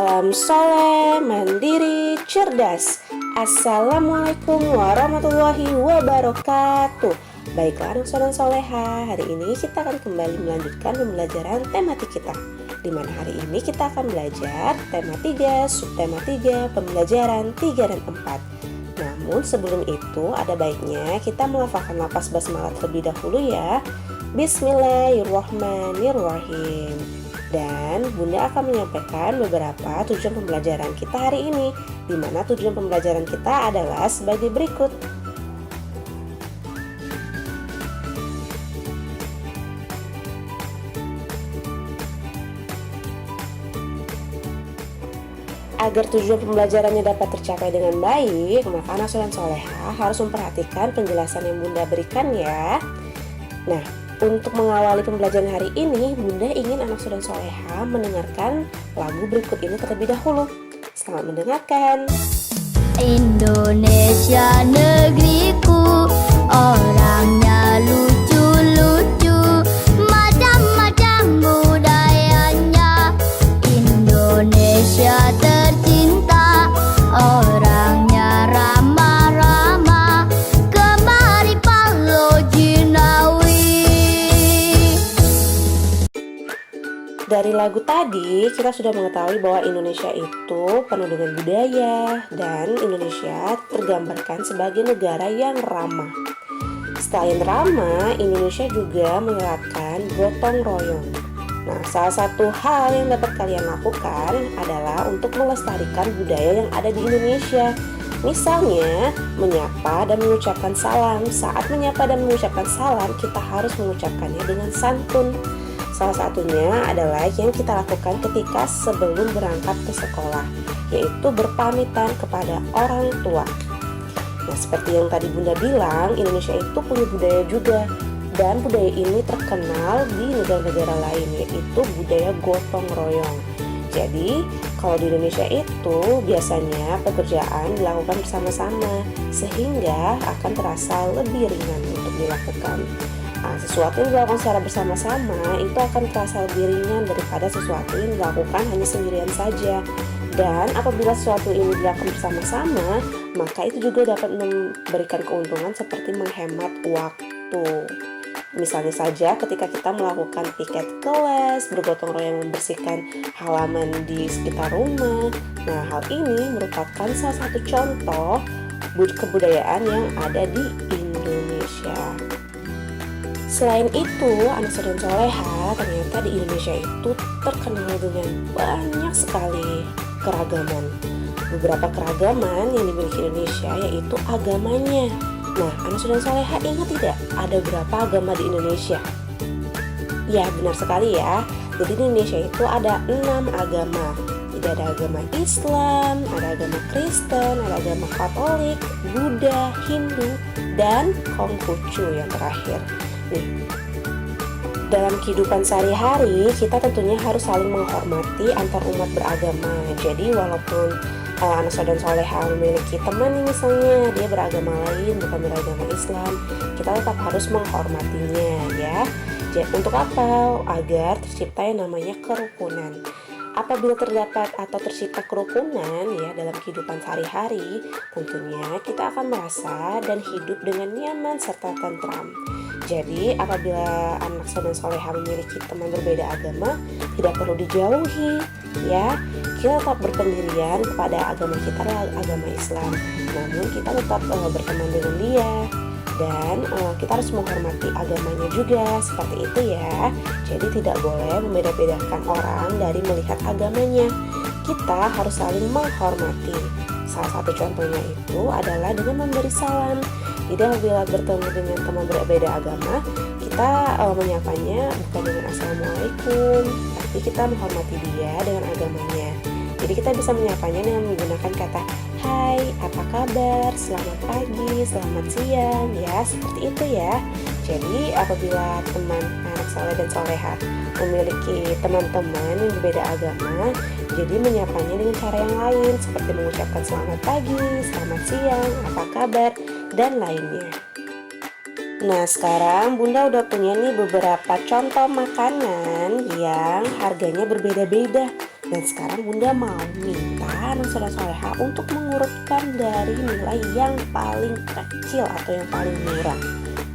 Salam soleh, mandiri, cerdas. Assalamualaikum warahmatullahi wabarakatuh. Baiklah anak soleh soleha, hari ini kita akan kembali melanjutkan pembelajaran tematik kita. Di mana hari ini kita akan belajar tema 3, subtema 3, pembelajaran 3 dan 4. Namun sebelum itu ada baiknya kita melafalkan lafaz basmalah terlebih dahulu ya. Bismillahirrahmanirrahim. Dan Bunda akan menyampaikan beberapa tujuan pembelajaran kita hari ini, di mana tujuan pembelajaran kita adalah sebagai berikut. Agar tujuan pembelajarannya dapat tercapai dengan baik, maka anak soleh soleha harus memperhatikan penjelasan yang Bunda berikan ya. Nah, untuk mengawali pembelajaran hari ini, Bunda ingin anak soleh soleha mendengarkan lagu berikut ini terlebih dahulu. Selamat mendengarkan. Indonesia negeriku, orangnya lucu-lucu, macam-macam budayanya. Indonesia tercinta, orangnya ramah-ramah, kemari Palo Jinawi. Dari lagu tadi, kita sudah mengetahui bahwa Indonesia itu penuh dengan budaya dan Indonesia tergambarkan sebagai negara yang ramah. Selain ramah, Indonesia juga menerapkan gotong royong. Nah, salah satu hal yang dapat kalian lakukan adalah untuk melestarikan budaya yang ada di Indonesia. Misalnya, menyapa dan mengucapkan salam. Saat menyapa dan mengucapkan salam, kita harus mengucapkannya dengan santun. Salah satunya adalah yang kita lakukan ketika sebelum berangkat ke sekolah, yaitu berpamitan kepada orang tua. Nah, seperti yang tadi Bunda bilang, Indonesia itu punya budaya juga. Dan budaya ini terkenal di negara-negara lain, yaitu budaya gotong royong. Jadi, kalau di Indonesia itu biasanya pekerjaan dilakukan bersama-sama, sehingga akan terasa lebih ringan untuk dilakukan. Nah, sesuatu yang dilakukan secara bersama-sama itu akan terasa lebih ringan daripada sesuatu yang dilakukan hanya sendirian saja. Dan apabila sesuatu ini dilakukan bersama-sama, maka itu juga dapat memberikan keuntungan seperti menghemat waktu. Misalnya saja ketika kita melakukan piket kelas, bergotong royong membersihkan halaman di sekitar rumah. Nah, hal ini merupakan salah satu contoh kebudayaan yang ada di Indonesia. Selain itu, anak soleh soleha ternyata di Indonesia itu terkenal dengan banyak sekali keragaman. Beberapa keragaman yang dimiliki Indonesia yaitu agamanya. Nah, anak soleh soleha ingat tidak ada berapa agama di Indonesia? Ya, benar sekali ya. Jadi di Indonesia itu ada 6 agama. Tidak ada agama Islam, ada agama Kristen, ada agama Katolik, Buddha, Hindu, dan Konghucu yang terakhir. Nih, dalam kehidupan sehari-hari kita tentunya harus saling menghormati antar umat beragama. Jadi walaupun anak soleh dan soleha memiliki teman nih, misalnya dia beragama lain bukan beragama Islam, kita tetap harus menghormatinya ya. Jadi, untuk apa? Agar tercipta yang namanya kerukunan. Apabila terdapat atau tercipta kerukunan ya dalam kehidupan sehari-hari, tentunya kita akan merasa dan hidup dengan nyaman serta tentram. Jadi apabila anak soleh dan soleha memiliki teman berbeda agama, tidak perlu dijauhi ya. Kita tetap berpendirian kepada agama kita adalah agama Islam, namun kita tetap berteman dengan dia. Dan kita harus menghormati agamanya juga, seperti itu ya. Jadi tidak boleh membeda-bedakan orang dari melihat agamanya. Kita harus saling menghormati. Salah satu contohnya itu adalah dengan memberi salam. Jadi apabila bertemu dengan teman berbeda agama, kita menyapanya bukan dengan assalamualaikum, tapi kita menghormati dia dengan agamanya. Jadi kita bisa menyapanya dengan menggunakan kata hai, apa kabar, selamat pagi, selamat siang, ya seperti itu ya. Jadi apabila teman anak soleh dan soleha memiliki teman-teman yang berbeda agama, jadi menyapanya dengan cara yang lain seperti mengucapkan selamat pagi, selamat siang, apa kabar, dan lainnya. Nah, sekarang Bunda udah punya nih beberapa contoh makanan yang harganya berbeda-beda. Dan sekarang Bunda mau minta anak saudara soleha untuk mengurutkan dari nilai yang paling kecil atau yang paling murah.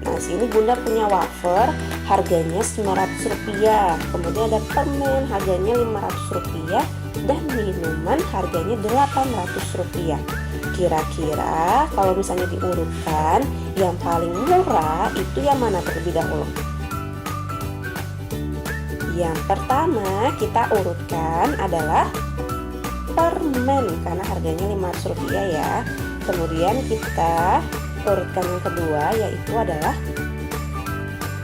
Nah, sini Bunda punya wafer harganya Rp900, kemudian ada permen harganya Rp500, dan minuman harganya Rp800. Kira-kira kalau misalnya diurutkan, yang paling murah itu yang mana terlebih dahulu? Yang pertama kita urutkan adalah permen karena harganya Rp500 ya. Kemudian kita urutkan yang kedua yaitu adalah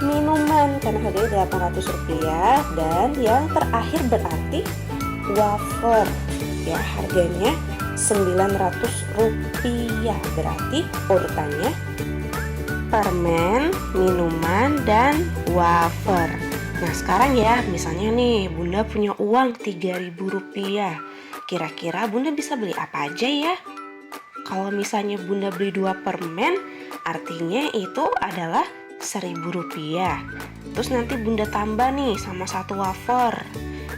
minuman karena harganya Rp800, dan yang terakhir berarti wafer ya, harganya Rp900. Berarti urutannya permen, minuman, dan wafer. Nah sekarang ya, misalnya nih Bunda punya uang Rp3.000. Kira-kira Bunda bisa beli apa aja ya? Kalau misalnya Bunda beli 2 permen, artinya itu adalah Rp1.000. Terus nanti Bunda tambah nih sama 1 wafer,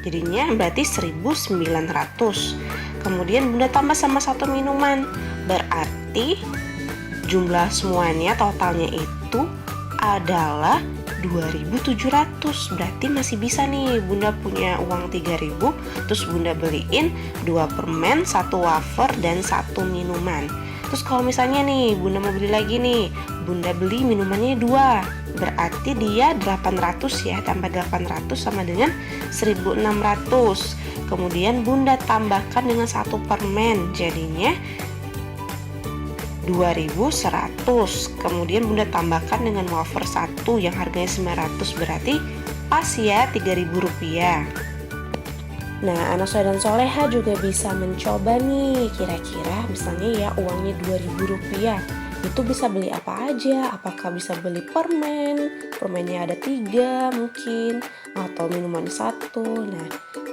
jadinya berarti 1.900. Kemudian Bunda tambah sama 1 minuman, berarti jumlah semuanya totalnya itu adalah 2.700. Berarti masih bisa nih Bunda punya uang 3.000, terus Bunda beliin 2 permen, 1 wafer, dan 1 minuman. Terus kalau misalnya nih Bunda mau beli lagi nih, Bunda beli minumannya 2, berarti dia 800 ya, tambah 800 sama dengan 1.600. Kemudian Bunda tambahkan dengan 1 permen, jadinya 2.100. Kemudian Bunda tambahkan dengan wafer 1 yang harganya 900, berarti pas ya Rp3.000. Nah, anak soleh dan soleha juga bisa mencoba nih, kira-kira misalnya ya uangnya Rp2.000, itu bisa beli apa aja? Apakah bisa beli permennya ada 3 mungkin, atau minuman 1. Nah,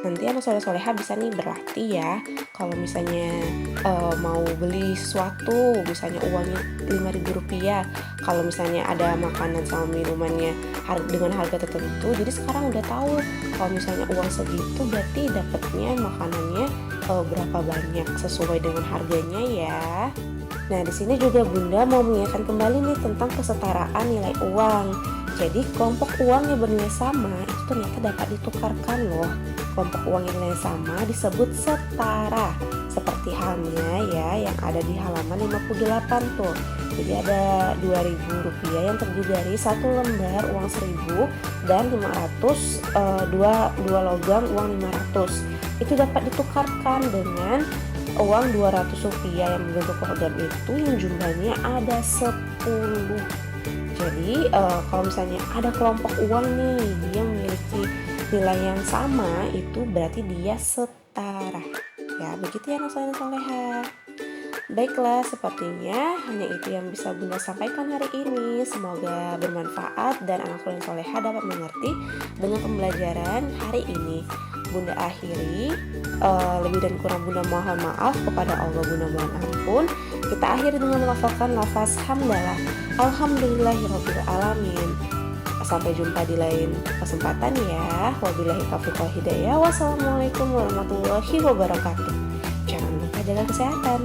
nanti anak soleh soleha bisa nih berlatih ya. Kalau misalnya mau beli sesuatu, misalnya uangnya Rp5.000, kalau misalnya ada makanan sama minumannya dengan harga tertentu, jadi sekarang udah tahu kalau misalnya uang segitu berarti dapatnya makanannya berapa banyak sesuai dengan harganya ya. Nah, di sini juga Bunda mau mengingatkan kembali nih tentang kesetaraan nilai uang. Jadi kelompok uang yang bernilai sama itu ternyata dapat ditukarkan loh. Kelompok uang yang nilai sama disebut setara. Seperti halnya ya yang ada di halaman 58 tuh. Jadi ada Rp2.000 yang terdiri dari 1 lembar uang 1.000 dan 500 dua logam uang 500. Itu dapat ditukarkan dengan uang Rp200 yang berbentuk logam itu yang jumlahnya ada 10. Jadi kalau misalnya ada kelompok uang nih dia memiliki nilai yang sama, itu berarti dia setara. Ya begitu ya anak soleh dan soleha. Baiklah, sepertinya hanya itu yang bisa Bunda sampaikan hari ini. Semoga bermanfaat dan anak soleh dan soleha dapat mengerti dengan pembelajaran hari ini. Bunda akhiri, lebih dan kurang Bunda mohon maaf kepada Allah, Bunda mohon ampun. Kita akhiri dengan melafalkan lafaz hamdalah. Alhamdulillahirabbil alamin. Sampai jumpa di lain kesempatan ya. Wabillahi taufiq wal hidayah. Wassalamualaikum warahmatullahi wabarakatuh. Jangan lupa jaga kesehatan.